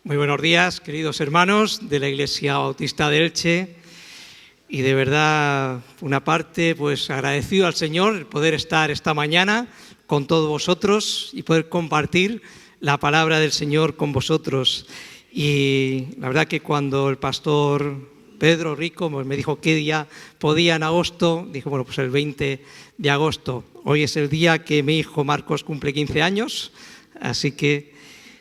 Muy buenos días, queridos hermanos de la Iglesia Bautista de Elche. Y de verdad, una parte, pues agradecido al Señor el poder estar esta mañana con todos vosotros y poder compartir la palabra del Señor con vosotros. Y la verdad que cuando el pastor Pedro Rico me dijo qué día podía en agosto, dijo, bueno, pues el 20 de agosto. Hoy es el día que mi hijo Marcos cumple 15 años, así que...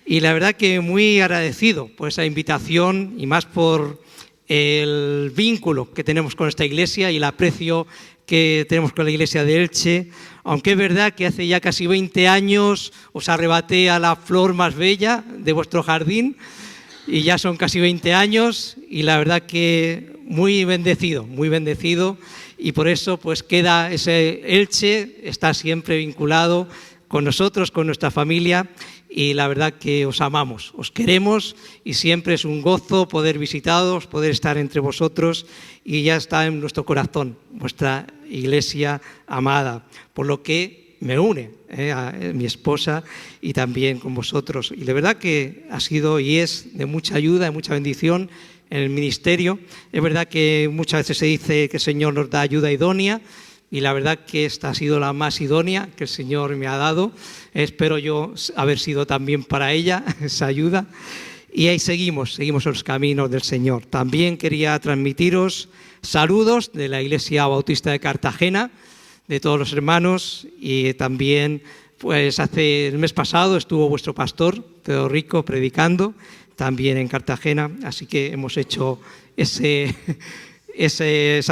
Y la verdad que muy agradecido por esa invitación y más por el vínculo que tenemos con esta iglesia y el aprecio que tenemos con la iglesia de Elche, aunque es verdad que hace ya casi 20 años os arrebaté a la flor más bella de vuestro jardín y ya son casi 20 años y la verdad que muy bendecido y por eso pues queda ese Elche, está siempre vinculado con nosotros, con nuestra familia. Y la verdad que os amamos, os queremos y siempre es un gozo poder visitaros, poder estar entre vosotros y ya está en nuestro corazón, vuestra iglesia amada, por lo que me une a mi esposa y también con vosotros. Y la verdad que ha sido y es de mucha ayuda, de mucha bendición en el ministerio. Es verdad que muchas veces se dice que el Señor nos da ayuda idónea, y la verdad que esta ha sido la más idónea que el Señor me ha dado. Espero yo haber sido también para ella esa ayuda. Y ahí seguimos los caminos del Señor. También quería transmitiros saludos de la Iglesia Bautista de Cartagena, de todos los hermanos. Y también, pues hace el mes pasado estuvo vuestro pastor, Pedro Rico, predicando también en Cartagena. Así que hemos hecho esa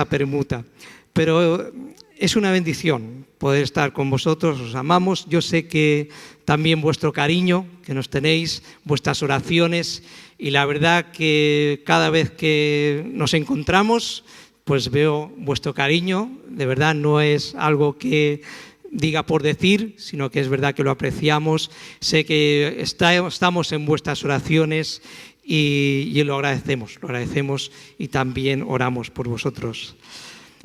permuta. Pero es una bendición poder estar con vosotros, os amamos. Yo sé que también vuestro cariño que nos tenéis, vuestras oraciones, y la verdad que cada vez que nos encontramos, pues veo vuestro cariño. De verdad no es algo que diga por decir, sino que es verdad que lo apreciamos. Sé que estamos en vuestras oraciones y lo agradecemos y también oramos por vosotros.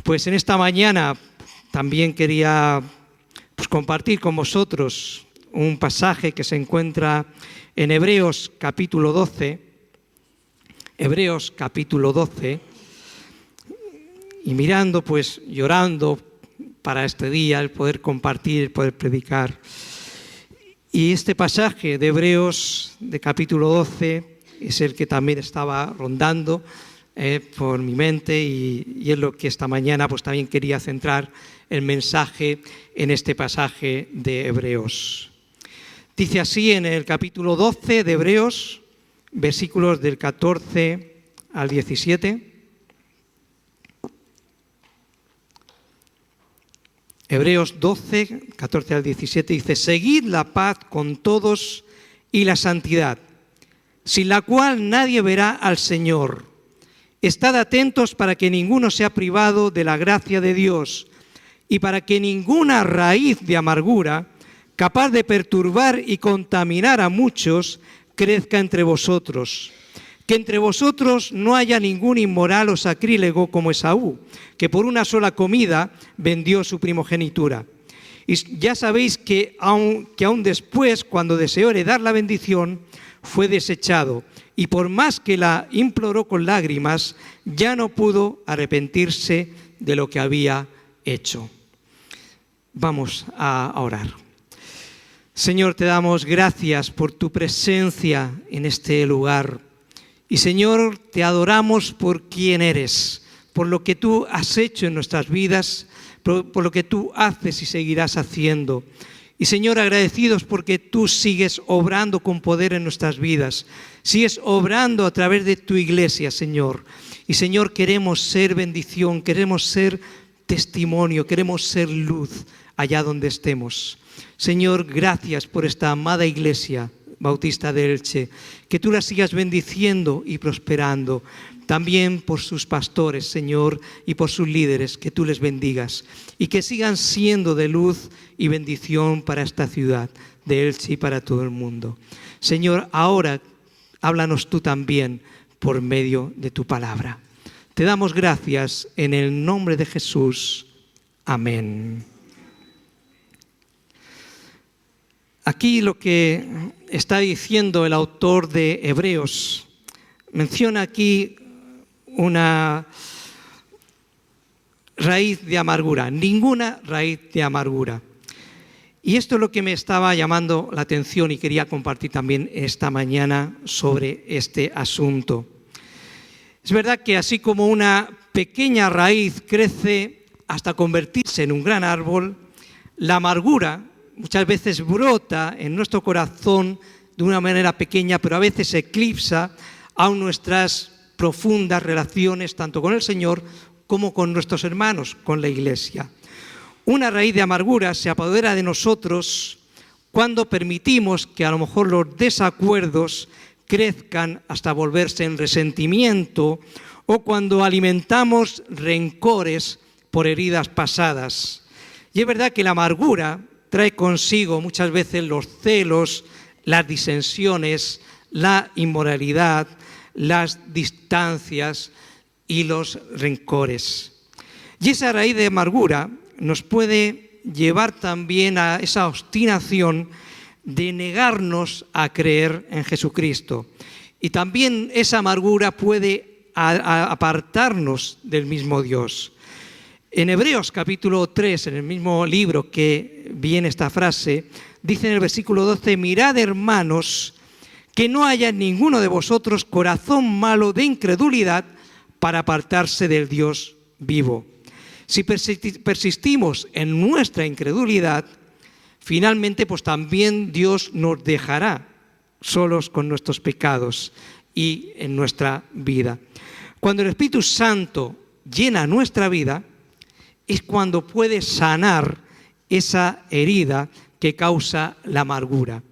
Pues en esta mañana también quería compartir con vosotros un pasaje que se encuentra en Hebreos capítulo 12. Hebreos capítulo 12. Y mirando, pues llorando para este día, el poder compartir, el poder predicar. Y este pasaje de Hebreos de capítulo 12 es el que también estaba rondando por mi mente y es lo que esta mañana pues también quería centrar el mensaje en este pasaje de Hebreos. Dice así en el capítulo 12 de Hebreos, versículos del 14 al 17. Hebreos 12, 14 al 17 dice: seguid la paz con todos y la santidad, sin la cual nadie verá al Señor. Estad atentos para que ninguno sea privado de la gracia de Dios y para que ninguna raíz de amargura, capaz de perturbar y contaminar a muchos, crezca entre vosotros. Que entre vosotros no haya ningún inmoral o sacrílego como Esaú, que por una sola comida vendió su primogenitura. Y ya sabéis que aun después, cuando deseó heredar la bendición, fue desechado. Y por más que la imploró con lágrimas, ya no pudo arrepentirse de lo que había hecho. Vamos a orar. Señor, te damos gracias por tu presencia en este lugar. Y Señor, te adoramos por quién eres, por lo que tú has hecho en nuestras vidas, por lo que tú haces y seguirás haciendo. Y Señor, agradecidos porque tú sigues obrando con poder en nuestras vidas, sigues obrando a través de tu iglesia, Señor. Y Señor, queremos ser bendición, queremos ser testimonio, queremos ser luz allá donde estemos. Señor, gracias por esta amada iglesia Bautista de Elche, que tú la sigas bendiciendo y prosperando. También por sus pastores, Señor, y por sus líderes, que tú les bendigas y que sigan siendo de luz y bendición para esta ciudad de Elche y para todo el mundo. Señor, ahora háblanos tú también por medio de tu palabra. Te damos gracias en el nombre de Jesús. Amén. Aquí lo que está diciendo el autor de Hebreos. Menciona aquí una raíz de amargura, ninguna raíz de amargura. Y esto es lo que me estaba llamando la atención y quería compartir también esta mañana sobre este asunto. Es verdad que así como una pequeña raíz crece hasta convertirse en un gran árbol, la amargura muchas veces brota en nuestro corazón de una manera pequeña, pero a veces eclipsa a nuestras profundas relaciones tanto con el Señor como con nuestros hermanos, con la Iglesia. Una raíz de amargura se apodera de nosotros cuando permitimos que a lo mejor los desacuerdos crezcan hasta volverse en resentimiento o cuando alimentamos rencores por heridas pasadas. Y es verdad que la amargura trae consigo muchas veces los celos, las disensiones, la inmoralidad, las distancias y los rencores. Y esa raíz de amargura nos puede llevar también a esa obstinación de negarnos a creer en Jesucristo. Y también esa amargura puede apartarnos del mismo Dios. En Hebreos capítulo 3, en el mismo libro que viene esta frase, dice en el versículo 12: mirad, hermanos, que no haya en ninguno de vosotros corazón malo de incredulidad para apartarse del Dios vivo. Si persistimos en nuestra incredulidad, finalmente pues también Dios nos dejará solos con nuestros pecados y en nuestra vida. Cuando el Espíritu Santo llena nuestra vida, es cuando puede sanar esa herida que causa la amargura.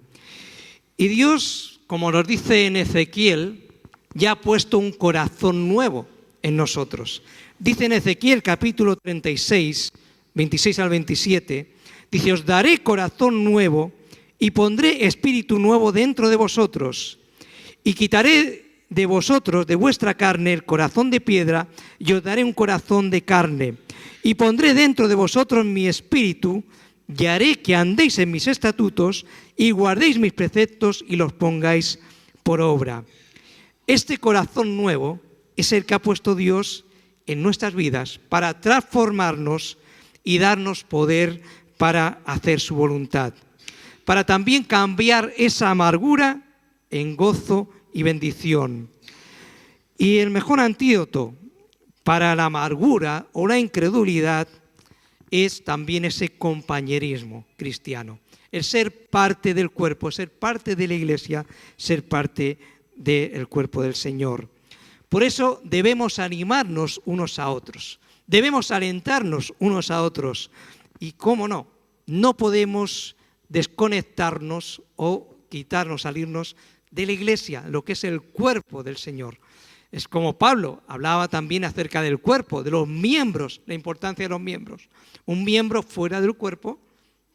Y Dios, como nos dice en Ezequiel, ya ha puesto un corazón nuevo en nosotros. Dice en Ezequiel capítulo 36, 26 al 27, dice: os daré corazón nuevo y pondré espíritu nuevo dentro de vosotros, y quitaré de vosotros, de vuestra carne, el corazón de piedra, y os daré un corazón de carne, y pondré dentro de vosotros mi espíritu, y haré que andéis en mis estatutos, y guardéis mis preceptos, y los pongáis por obra. Este corazón nuevo es el que ha puesto Dios en nuestras vidas para transformarnos y darnos poder para hacer su voluntad, para también cambiar esa amargura en gozo y bendición. Y el mejor antídoto para la amargura o la incredulidad es también ese compañerismo cristiano, el ser parte del cuerpo, ser parte de la Iglesia, ser parte del cuerpo del Señor. Por eso debemos animarnos unos a otros, debemos alentarnos unos a otros. Y cómo no, no podemos desconectarnos o quitarnos, salirnos de la Iglesia, lo que es el cuerpo del Señor. Es como Pablo hablaba también acerca del cuerpo, de los miembros, la importancia de los miembros. Un miembro fuera del cuerpo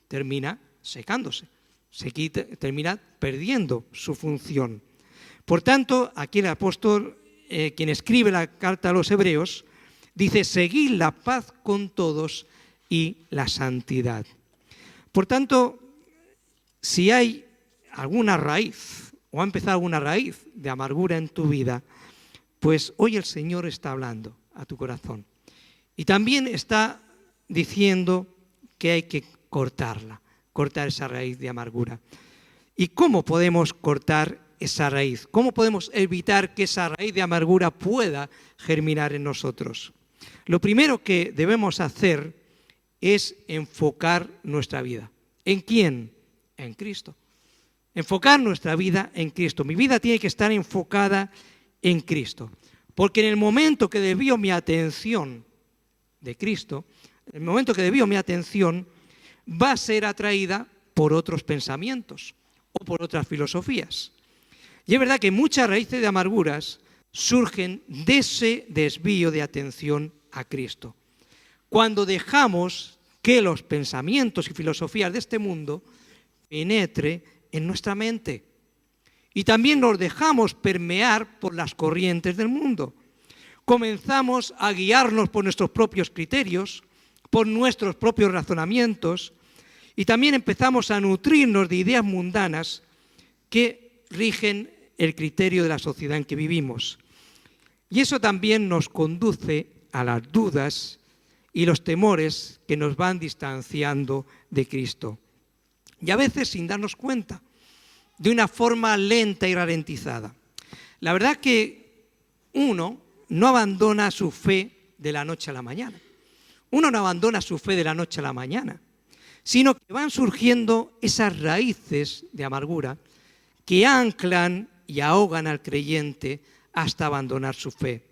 termina secándose, termina perdiendo su función. Por tanto, aquí el apóstol, quien escribe la carta a los Hebreos, dice: seguid la paz con todos y la santidad. Por tanto, si hay alguna raíz o ha empezado alguna raíz de amargura en tu vida, pues hoy el Señor está hablando a tu corazón. Y también está diciendo que hay que cortarla, cortar esa raíz de amargura. ¿Y cómo podemos cortar esa raíz? ¿Cómo podemos evitar que esa raíz de amargura pueda germinar en nosotros? Lo primero que debemos hacer es enfocar nuestra vida. ¿En quién? En Cristo. Enfocar nuestra vida en Cristo. Mi vida tiene que estar enfocada en Cristo. Porque en el momento que desvío mi atención de Cristo, en el momento que desvío mi atención, va a ser atraída por otros pensamientos o por otras filosofías. Y es verdad que muchas raíces de amarguras surgen de ese desvío de atención a Cristo. Cuando dejamos que los pensamientos y filosofías de este mundo penetren en nuestra mente. Y también nos dejamos permear por las corrientes del mundo. Comenzamos a guiarnos por nuestros propios criterios, por nuestros propios razonamientos, y también empezamos a nutrirnos de ideas mundanas que rigen el criterio de la sociedad en que vivimos. Y eso también nos conduce a las dudas y los temores que nos van distanciando de Cristo. Y a veces sin darnos cuenta, de una forma lenta y ralentizada. La verdad que uno no abandona su fe de la noche a la mañana. Uno no abandona su fe de la noche a la mañana, sino que van surgiendo esas raíces de amargura que anclan y ahogan al creyente hasta abandonar su fe.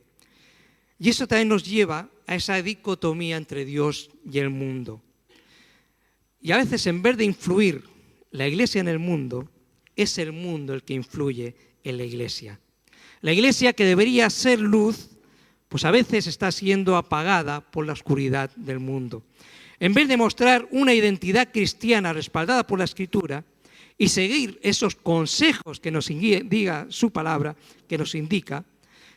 Y eso también nos lleva a esa dicotomía entre Dios y el mundo. Y a veces, en vez de influir la Iglesia en el mundo, es el mundo el que influye en la Iglesia. La Iglesia, que debería ser luz, pues a veces está siendo apagada por la oscuridad del mundo. En vez de mostrar una identidad cristiana respaldada por la Escritura y seguir esos consejos que nos diga su palabra, que nos indica,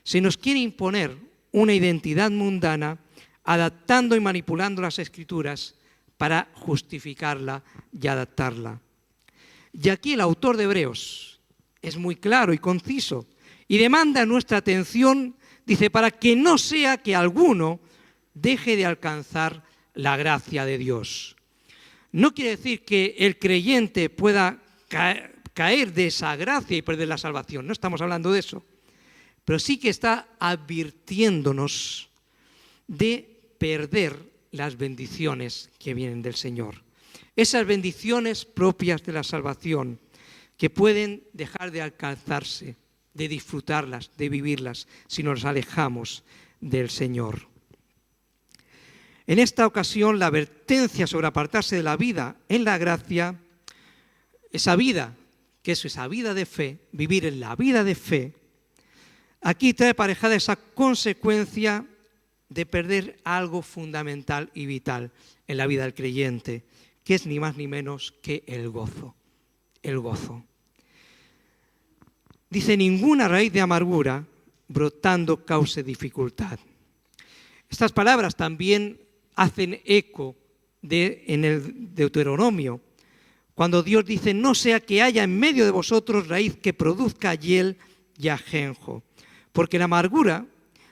se nos quiere imponer una identidad mundana, adaptando y manipulando las Escrituras para justificarla y adaptarla. Y aquí el autor de Hebreos es muy claro y conciso y demanda nuestra atención, dice, para que no sea que alguno deje de alcanzar la gracia de Dios. No quiere decir que el creyente pueda caer de esa gracia y perder la salvación, no estamos hablando de eso, pero sí que está advirtiéndonos de perder las bendiciones que vienen del Señor. Esas bendiciones propias de la salvación que pueden dejar de alcanzarse, de disfrutarlas, de vivirlas, si nos alejamos del Señor. En esta ocasión, la advertencia sobre apartarse de la vida en la gracia, esa vida, que es esa vida de fe, vivir en la vida de fe, aquí trae aparejada esa consecuencia de perder algo fundamental y vital en la vida del creyente, que es ni más ni menos que el gozo. El gozo. Dice, ninguna raíz de amargura brotando cause dificultad. Estas palabras también hacen eco en el Deuteronomio, cuando Dios dice, no sea que haya en medio de vosotros raíz que produzca hiel y ajenjo, porque la amargura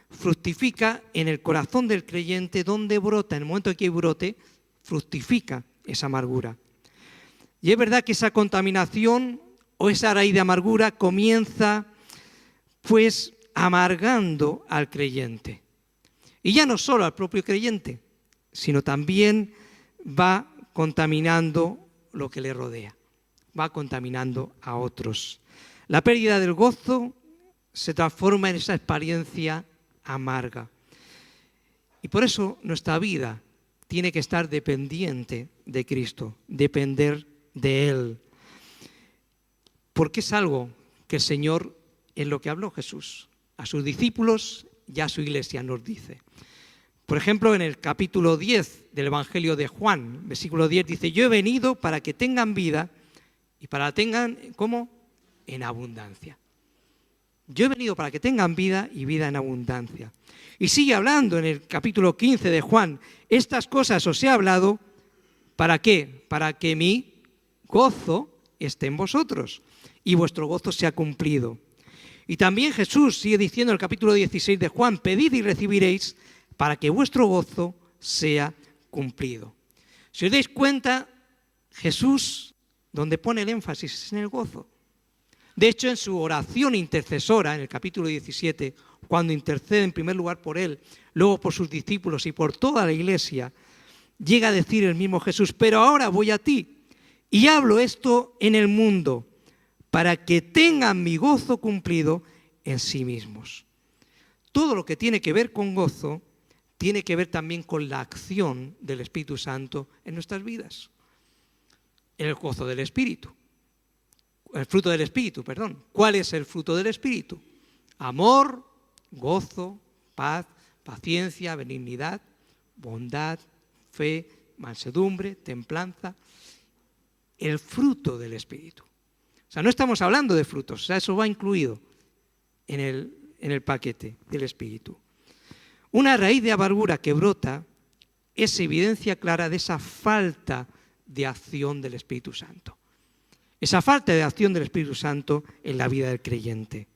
fructifica en el corazón del creyente donde brota, en el momento en que brote, fructifica esa amargura. Y es verdad que esa contaminación o esa raíz de amargura comienza pues amargando al creyente. Y ya no solo al propio creyente, sino también va contaminando lo que le rodea, va contaminando a otros. La pérdida del gozo se transforma en esa experiencia amarga. Y por eso nuestra vida tiene que estar dependiente de Cristo, depender de Él. Porque es algo que el Señor, en lo que habló Jesús, a sus discípulos y a su iglesia nos dice. Por ejemplo, en el capítulo 10 del Evangelio de Juan, versículo 10, dice, yo he venido para que tengan vida y para que tengan, ¿cómo? En abundancia. Yo he venido para que tengan vida y vida en abundancia. Y sigue hablando en el capítulo 15 de Juan, estas cosas os he hablado, ¿para qué? Para que mi gozo esté en vosotros y vuestro gozo sea cumplido. Y también Jesús sigue diciendo en el capítulo 16 de Juan, pedid y recibiréis para que vuestro gozo sea cumplido. Si os dais cuenta, Jesús, donde pone el énfasis es en el gozo. De hecho, en su oración intercesora, en el capítulo 17, cuando intercede en primer lugar por él, luego por sus discípulos y por toda la iglesia, llega a decir el mismo Jesús, pero ahora voy a ti y hablo esto en el mundo para que tengan mi gozo cumplido en sí mismos. Todo lo que tiene que ver con gozo tiene que ver también con la acción del Espíritu Santo en nuestras vidas. El gozo del Espíritu. El fruto del Espíritu, perdón. ¿Cuál es el fruto del Espíritu? Amor, gozo, paz, paciencia, benignidad, bondad, fe, mansedumbre, templanza. El fruto del Espíritu. O sea, no estamos hablando de frutos, o sea, eso va incluido en el paquete del Espíritu. Una raíz de amargura que brota es evidencia clara de esa falta de acción del Espíritu Santo. esa falta de acción del Espíritu Santo en la vida del creyente.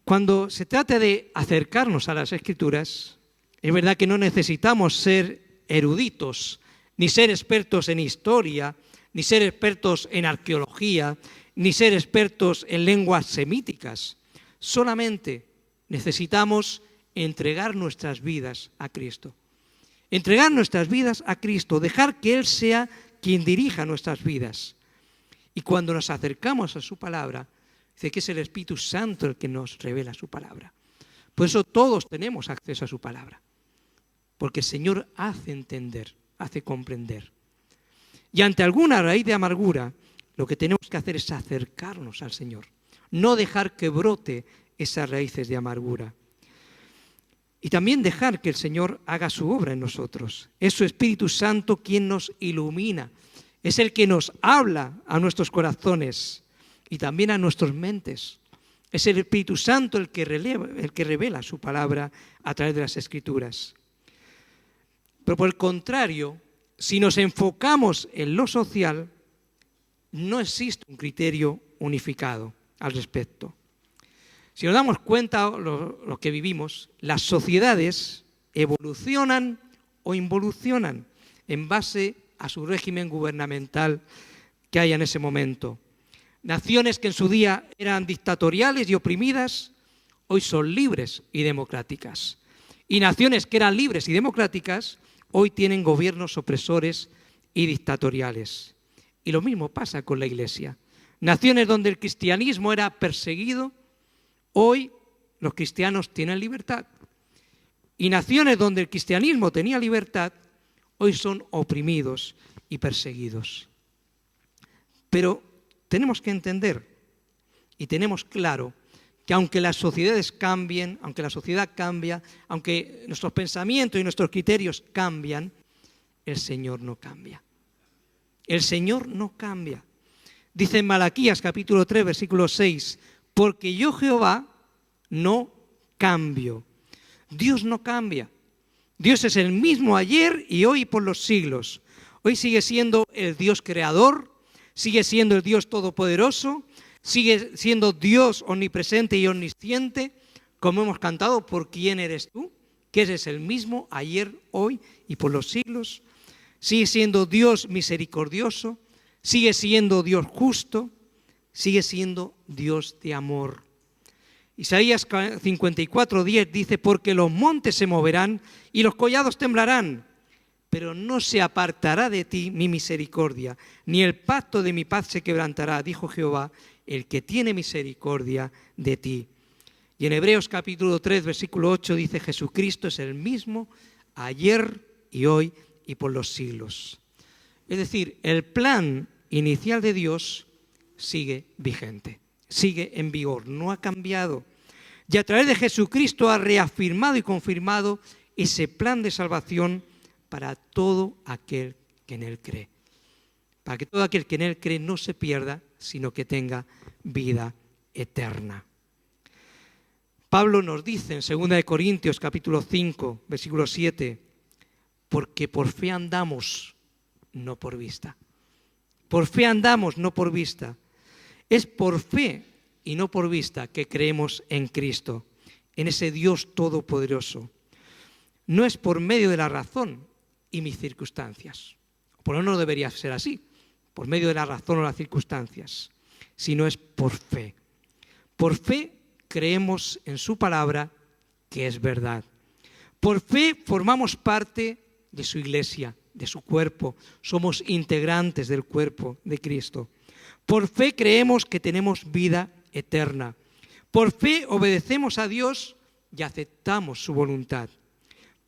Cuando se trata de acercarnos a las Escrituras, es verdad que no necesitamos ser eruditos, ni ser expertos en historia, ni ser expertos en arqueología, ni ser expertos en lenguas semíticas. Solamente necesitamos entregar nuestras vidas a Cristo. Entregar nuestras vidas a Cristo, dejar que Él sea quien dirija nuestras vidas. Y cuando nos acercamos a su palabra, dice que es el Espíritu Santo el que nos revela su palabra. Por eso todos tenemos acceso a su palabra, porque el Señor hace entender, hace comprender. Y ante alguna raíz de amargura, lo que tenemos que hacer es acercarnos al Señor, no dejar que brote esas raíces de amargura. Y también dejar que el Señor haga su obra en nosotros. Es su Espíritu Santo quien nos ilumina, es el que nos habla a nuestros corazones y también a nuestras mentes. Es el Espíritu Santo el que revela su palabra a través de las Escrituras. Pero por el contrario, si nos enfocamos en lo social, no existe un criterio unificado al respecto. Si nos damos cuenta lo que vivimos, las sociedades evolucionan o involucionan en base a su régimen gubernamental que haya en ese momento. Naciones que en su día eran dictatoriales y oprimidas, hoy son libres y democráticas. Y naciones que eran libres y democráticas, hoy tienen gobiernos opresores y dictatoriales. Y lo mismo pasa con la Iglesia. Naciones donde el cristianismo era perseguido, hoy los cristianos tienen libertad. Y naciones donde el cristianismo tenía libertad, hoy son oprimidos y perseguidos. Pero tenemos que entender y tenemos claro que aunque las sociedades cambien, aunque la sociedad cambia, aunque nuestros pensamientos y nuestros criterios cambian, el Señor no cambia. El Señor no cambia. Dice en Malaquías capítulo 3, versículo 6, porque yo Jehová no cambio. Dios no cambia. Dios es el mismo ayer y hoy por los siglos. Hoy sigue siendo el Dios creador, sigue siendo el Dios todopoderoso, sigue siendo Dios omnipresente y omnisciente, como hemos cantado, ¿por quién eres tú? Que eres el mismo ayer, hoy y por los siglos. Sigue siendo Dios misericordioso, sigue siendo Dios justo, sigue siendo Dios de amor. Isaías 54:10 dice, porque los montes se moverán y los collados temblarán, pero no se apartará de ti mi misericordia, ni el pacto de mi paz se quebrantará, dijo Jehová, el que tiene misericordia de ti. Y en Hebreos capítulo 3, versículo 8 dice, Jesucristo es el mismo ayer y hoy y por los siglos. Es decir, el plan inicial de Dios sigue vigente, sigue en vigor, no ha cambiado. Y a través de Jesucristo ha reafirmado y confirmado ese plan de salvación para todo aquel que en Él cree. Para que todo aquel que en Él cree no se pierda, sino que tenga vida eterna. Pablo nos dice en 2 Corintios capítulo 5, versículo 7, porque por fe andamos, no por vista. Por fe andamos, no por vista. Es por fe y no por vista que creemos en Cristo, en ese Dios todopoderoso. No es por medio de la razón y mis circunstancias. Por lo menos no debería ser así, por medio de la razón o las circunstancias, sino es por fe. Por fe creemos en su palabra, que es verdad. Por fe formamos parte de su iglesia, de su cuerpo. Somos integrantes del cuerpo de Cristo. Por fe creemos que tenemos vida eterna. Por fe obedecemos a Dios y aceptamos su voluntad.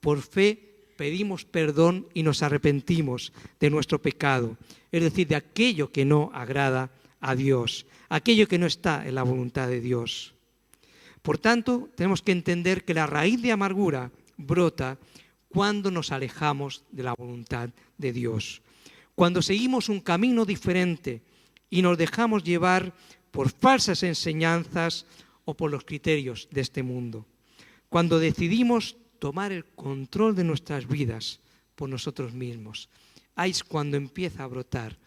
Por fe pedimos perdón y nos arrepentimos de nuestro pecado, es decir, de aquello que no agrada a Dios, aquello que no está en la voluntad de Dios. Por tanto, tenemos que entender que la raíz de amargura brota cuando nos alejamos de la voluntad de Dios, cuando seguimos un camino diferente y nos dejamos llevar por falsas enseñanzas o por los criterios de este mundo, cuando decidimos tomar el control de nuestras vidas por nosotros mismos. Ahí es cuando empieza a brotar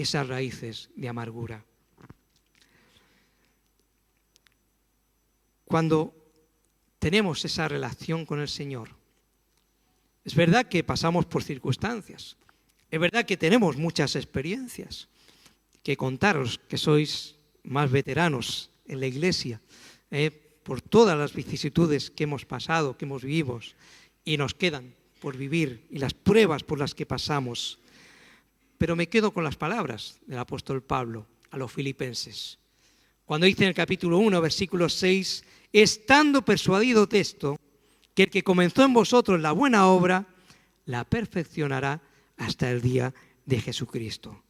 esas raíces de amargura. Cuando tenemos esa relación con el Señor, es verdad que pasamos por circunstancias, es verdad que tenemos muchas experiencias que contaros, que sois más veteranos en la iglesia, por todas las vicisitudes que hemos pasado, que hemos vivido y nos quedan por vivir y las pruebas por las que pasamos. Pero me quedo con las palabras del apóstol Pablo a los filipenses. Cuando dice en el capítulo 1, versículo 6, estando persuadido de esto, que el que comenzó en vosotros la buena obra, la perfeccionará hasta el día de Jesucristo.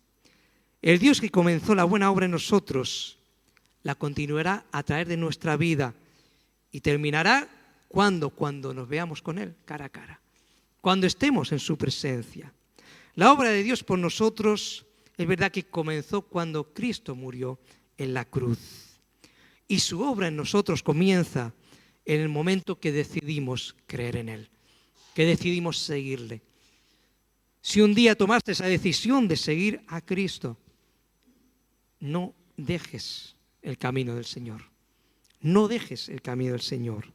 El Dios que comenzó la buena obra en nosotros, la continuará a través de nuestra vida y terminará cuando nos veamos con Él cara a cara, cuando estemos en su presencia. La obra de Dios por nosotros es verdad que comenzó cuando Cristo murió en la cruz. Y su obra en nosotros comienza en el momento que decidimos creer en Él, que decidimos seguirle. Si un día tomaste esa decisión de seguir a Cristo, no dejes el camino del Señor. No dejes el camino del Señor.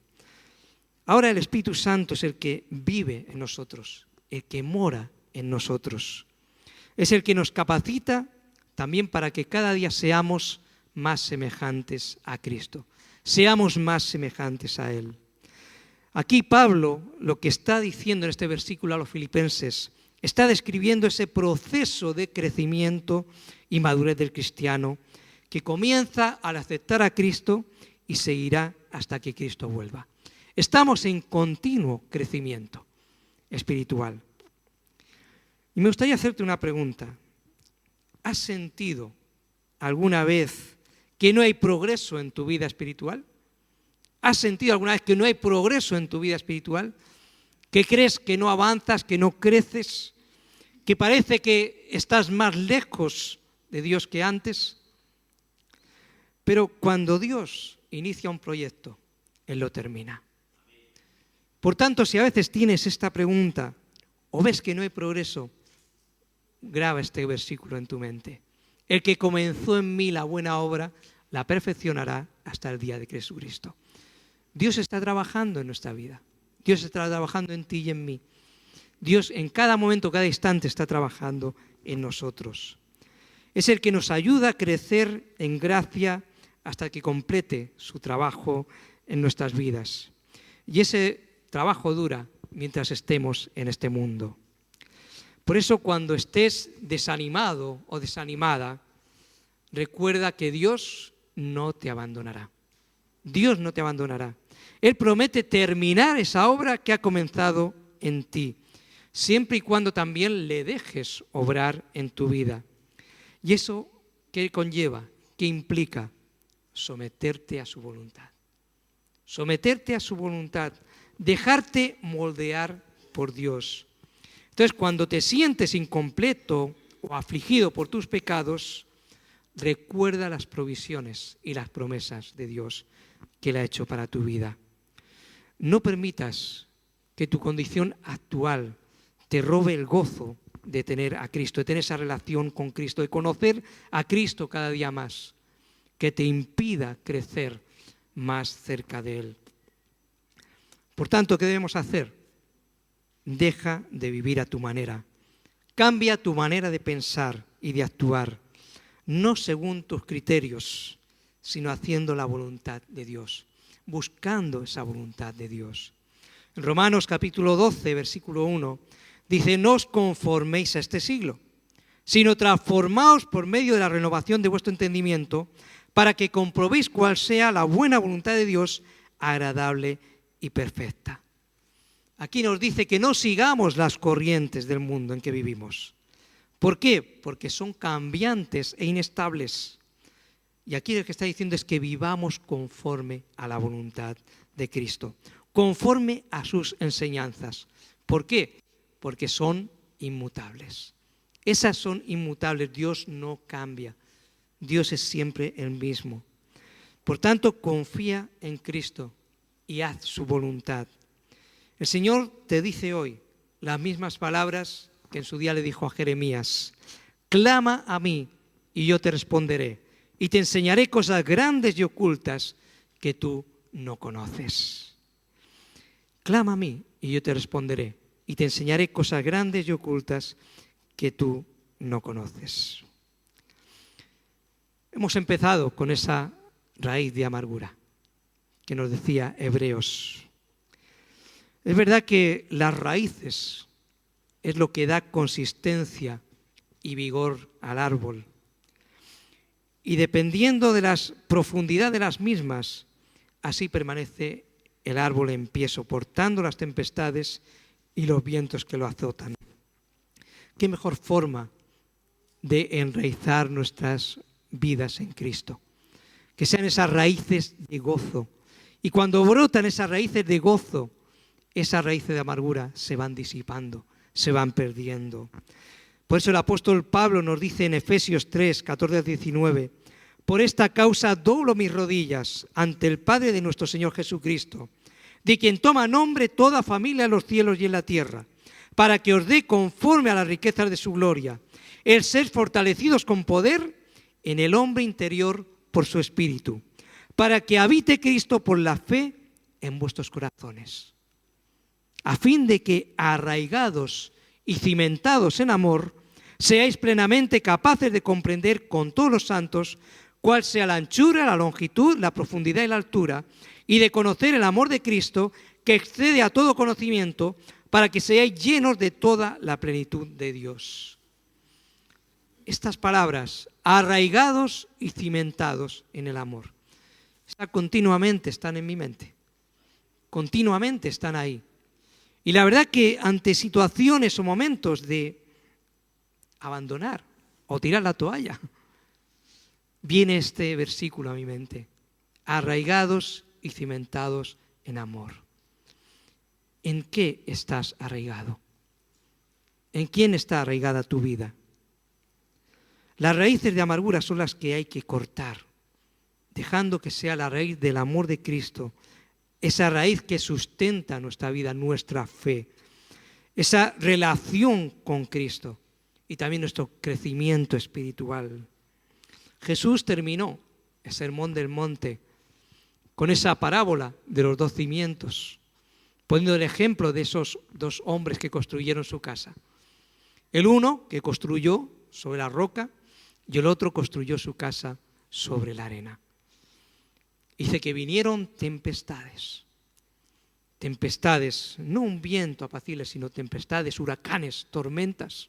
Ahora el Espíritu Santo es el que vive en nosotros, el que mora en nosotros. Es el que nos capacita también para que cada día seamos más semejantes a Cristo, seamos más semejantes a Él. Aquí Pablo lo que está diciendo en este versículo a los filipenses, está describiendo ese proceso de crecimiento y madurez del cristiano que comienza al aceptar a Cristo y seguirá hasta que Cristo vuelva. Estamos en continuo crecimiento espiritual. Y me gustaría hacerte una pregunta. ¿Has sentido alguna vez que no hay progreso en tu vida espiritual? ¿Has sentido alguna vez que no hay progreso en tu vida espiritual? ¿Que crees que no avanzas, que no creces? ¿Que parece que estás más lejos de Dios que antes? Pero cuando Dios inicia un proyecto, Él lo termina. Por tanto, si a veces tienes esta pregunta o ves que no hay progreso, graba este versículo en tu mente. El que comenzó en mí la buena obra, la perfeccionará hasta el día de Jesucristo. Dios está trabajando en nuestra vida. Dios está trabajando en ti y en mí. Dios en cada momento, cada instante está trabajando en nosotros. Es el que nos ayuda a crecer en gracia hasta que complete su trabajo en nuestras vidas. Y ese trabajo dura mientras estemos en este mundo. Por eso cuando estés desanimado o desanimada, recuerda que Dios no te abandonará. Dios no te abandonará. Él promete terminar esa obra que ha comenzado en ti, siempre y cuando también le dejes obrar en tu vida. ¿Y eso qué conlleva? ¿Qué implica? Someterte a su voluntad. Someterte a su voluntad. Dejarte moldear por Dios. Entonces, cuando te sientes incompleto o afligido por tus pecados, recuerda las provisiones y las promesas de Dios que Él ha hecho para tu vida. No permitas que tu condición actual te robe el gozo de tener a Cristo, de tener esa relación con Cristo, de conocer a Cristo cada día más, que te impida crecer más cerca de Él. Por tanto, ¿qué debemos hacer? Deja de vivir a tu manera. Cambia tu manera de pensar y de actuar, no según tus criterios, sino haciendo la voluntad de Dios, buscando esa voluntad de Dios. En Romanos capítulo 12, versículo 1, dice, no os conforméis a este siglo, sino transformaos por medio de la renovación de vuestro entendimiento, para que comprobéis cuál sea la buena voluntad de Dios, agradable y perfecta. Aquí nos dice que no sigamos las corrientes del mundo en que vivimos. ¿Por qué? Porque son cambiantes e inestables. Y aquí lo que está diciendo es que vivamos conforme a la voluntad de Cristo, conforme a sus enseñanzas. ¿Por qué? Porque son inmutables. Esas son inmutables, Dios no cambia. Dios es siempre el mismo. Por tanto, confía en Cristo y haz su voluntad. El Señor te dice hoy las mismas palabras que en su día le dijo a Jeremías. Clama a mí y yo te responderé, y te enseñaré cosas grandes y ocultas que tú no conoces. Clama a mí y yo te responderé, y te enseñaré cosas grandes y ocultas que tú no conoces. Hemos empezado con esa raíz de amargura que nos decía Hebreos. Es verdad que las raíces es lo que da consistencia y vigor al árbol. Y dependiendo de la profundidad de las mismas, así permanece el árbol en pie, soportando las tempestades y los vientos que lo azotan. ¿Qué mejor forma de enraizar nuestras vidas en Cristo? Que sean esas raíces de gozo. Y cuando brotan esas raíces de gozo, esas raíces de amargura se van disipando, se van perdiendo. Por eso el apóstol Pablo nos dice en Efesios 3, 14 al 19, por esta causa doblo mis rodillas ante el Padre de nuestro Señor Jesucristo, de quien toma nombre toda familia en los cielos y en la tierra, para que os dé conforme a las riquezas de su gloria, el ser fortalecidos con poder en el hombre interior por su Espíritu, para que habite Cristo por la fe en vuestros corazones, a fin de que, arraigados y cimentados en amor, seáis plenamente capaces de comprender con todos los santos cuál sea la anchura, la longitud, la profundidad y la altura, y de conocer el amor de Cristo que excede a todo conocimiento, para que seáis llenos de toda la plenitud de Dios. Estas palabras, arraigados y cimentados en el amor, continuamente están en mi mente, continuamente están ahí. Y la verdad que ante situaciones o momentos de abandonar o tirar la toalla, viene este versículo a mi mente, arraigados y cimentados en amor. ¿En qué estás arraigado? ¿En quién está arraigada tu vida? Las raíces de amargura son las que hay que cortar, dejando que sea la raíz del amor de Cristo, esa raíz que sustenta nuestra vida, nuestra fe, esa relación con Cristo y también nuestro crecimiento espiritual. Jesús terminó el Sermón del Monte con esa parábola de los 2 cimientos, poniendo el ejemplo de esos 2 hombres que construyeron su casa. El uno que construyó sobre la roca y el otro construyó su casa sobre la arena. Dice que vinieron tempestades, no un viento apacible, sino tempestades, huracanes, tormentas.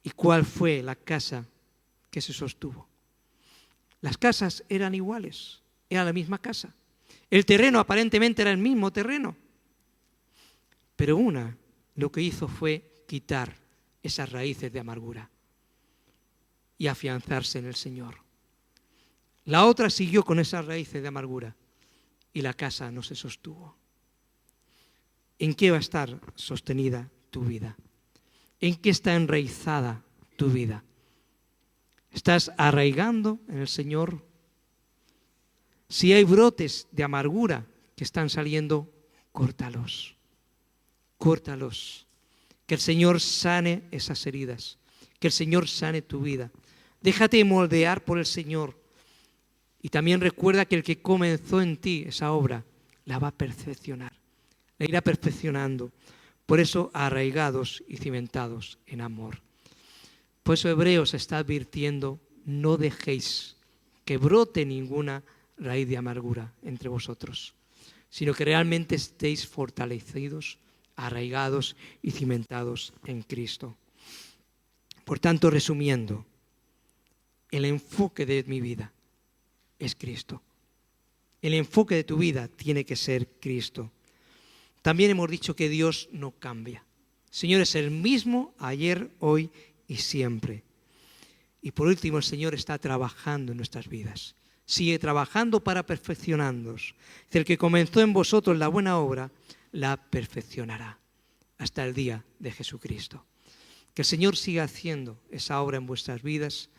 ¿Y cuál fue la casa que se sostuvo? Las casas eran iguales, era la misma casa. El terreno aparentemente era el mismo terreno. Pero una lo que hizo fue quitar esas raíces de amargura y afianzarse en el Señor. La otra siguió con esas raíces de amargura y la casa no se sostuvo. ¿En qué va a estar sostenida tu vida? ¿En qué está enraizada tu vida? ¿Estás arraigando en el Señor? Si hay brotes de amargura que están saliendo, córtalos. Córtalos. Que el Señor sane esas heridas. Que el Señor sane tu vida. Déjate moldear por el Señor. Y también recuerda que el que comenzó en ti esa obra la va a perfeccionar. La irá perfeccionando. Por eso arraigados y cimentados en amor. Por eso Hebreos está advirtiendo, no dejéis que brote ninguna raíz de amargura entre vosotros, sino que realmente estéis fortalecidos, arraigados y cimentados en Cristo. Por tanto, resumiendo, el enfoque de mi vida es Cristo. El enfoque de tu vida tiene que ser Cristo. También hemos dicho que Dios no cambia. El Señor es el mismo ayer, hoy y siempre. Y por último, el Señor está trabajando en nuestras vidas. Sigue trabajando para perfeccionarnos. El que comenzó en vosotros la buena obra, la perfeccionará hasta el día de Jesucristo. Que el Señor siga haciendo esa obra en vuestras vidas,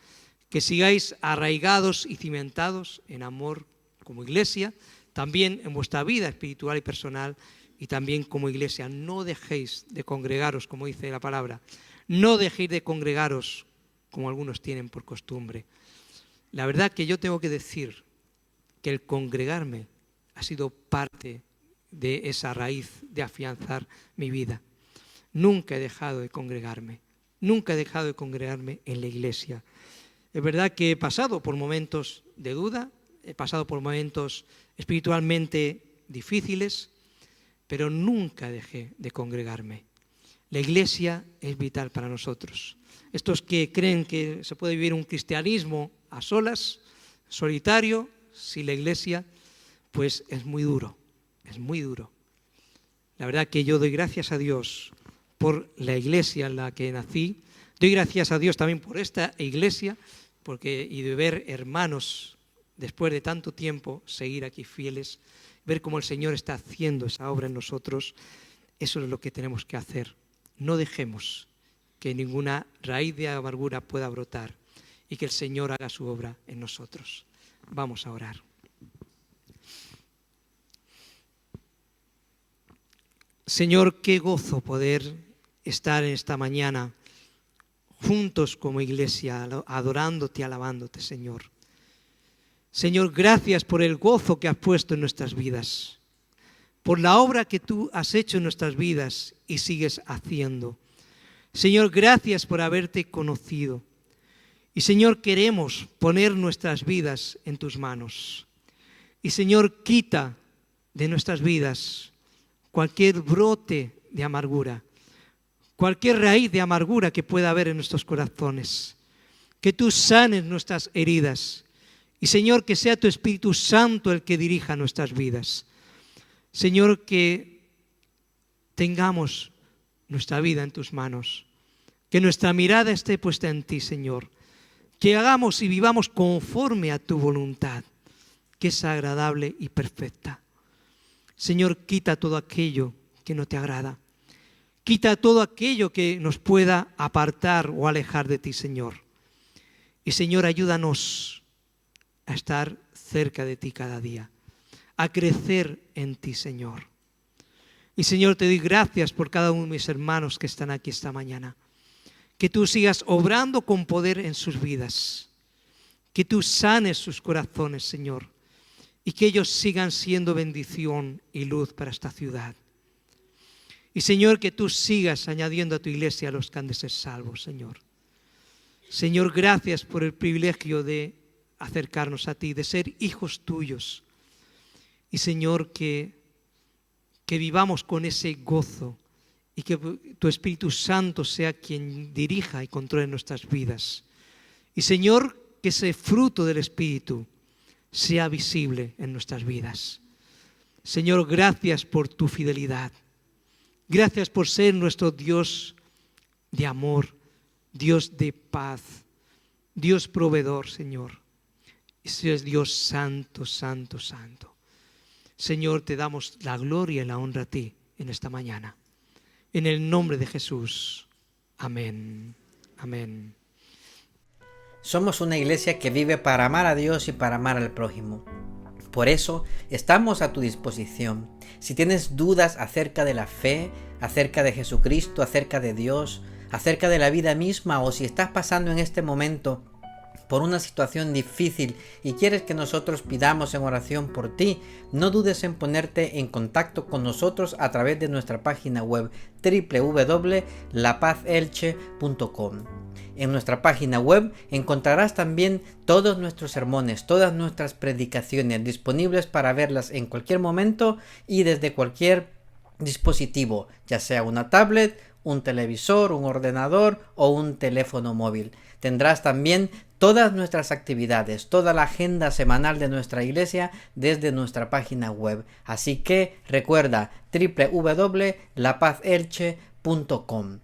que sigáis arraigados y cimentados en amor como iglesia, también en vuestra vida espiritual y personal, y también como iglesia. No dejéis de congregaros, como dice la palabra, No dejéis de congregaros como algunos tienen por costumbre. La verdad que yo tengo que decir que el congregarme ha sido parte de esa raíz de afianzar mi vida. Nunca he dejado de congregarme, nunca he dejado de congregarme en la iglesia. Es verdad que he pasado por momentos de duda, he pasado por momentos espiritualmente difíciles, pero nunca dejé de congregarme. La iglesia es vital para nosotros. Estos que creen que se puede vivir un cristianismo a solas, solitario, sin la iglesia, pues es muy duro, es muy duro. La verdad que yo doy gracias a Dios por la iglesia en la que nací, doy gracias a Dios también por esta iglesia, y de ver hermanos después de tanto tiempo seguir aquí fieles, ver cómo el Señor está haciendo esa obra en nosotros. Eso es lo que tenemos que hacer. No dejemos que ninguna raíz de amargura pueda brotar y que el Señor haga su obra en nosotros. Vamos a orar. Señor, qué gozo poder estar en esta mañana juntos como iglesia, adorándote, alabándote, Señor. Señor, gracias por el gozo que has puesto en nuestras vidas, por la obra que tú has hecho en nuestras vidas y sigues haciendo. Señor, gracias por haberte conocido. Y Señor, queremos poner nuestras vidas en tus manos. Y Señor, quita de nuestras vidas cualquier brote de amargura, cualquier raíz de amargura que pueda haber en nuestros corazones. Que tú sanes nuestras heridas. Y Señor, que sea tu Espíritu Santo el que dirija nuestras vidas. Señor, que tengamos nuestra vida en tus manos. Que nuestra mirada esté puesta en ti, Señor. Que hagamos y vivamos conforme a tu voluntad, que es agradable y perfecta. Señor, quita todo aquello que no te agrada. Quita todo aquello que nos pueda apartar o alejar de ti, Señor. Y Señor, ayúdanos a estar cerca de ti cada día, a crecer en ti, Señor. Y Señor, te doy gracias por cada uno de mis hermanos que están aquí esta mañana. Que tú sigas obrando con poder en sus vidas. Que tú sanes sus corazones, Señor. Y que ellos sigan siendo bendición y luz para esta ciudad. Y Señor, que tú sigas añadiendo a tu iglesia a los que han de ser salvos, Señor. Señor, gracias por el privilegio de acercarnos a ti, de ser hijos tuyos. Y Señor, que vivamos con ese gozo y que tu Espíritu Santo sea quien dirija y controle nuestras vidas. Y Señor, que ese fruto del Espíritu sea visible en nuestras vidas. Señor, gracias por tu fidelidad. Gracias por ser nuestro Dios de amor, Dios de paz, Dios proveedor, Señor. Y es Dios santo, santo, santo. Señor, te damos la gloria y la honra a ti en esta mañana. En el nombre de Jesús. Amén. Amén. Somos una iglesia que vive para amar a Dios y para amar al prójimo. Por eso estamos a tu disposición. Si tienes dudas acerca de la fe, acerca de Jesucristo, acerca de Dios, acerca de la vida misma, o si estás pasando en este momento por una situación difícil y quieres que nosotros pidamos en oración por ti, no dudes en ponerte en contacto con nosotros a través de nuestra página web www.lapazelche.com. En nuestra página web encontrarás también todos nuestros sermones, todas nuestras predicaciones disponibles para verlas en cualquier momento y desde cualquier dispositivo, ya sea una tablet, un televisor, un ordenador o un teléfono móvil. Tendrás también todas nuestras actividades, toda la agenda semanal de nuestra iglesia desde nuestra página web. Así que recuerda www.lapazelche.com.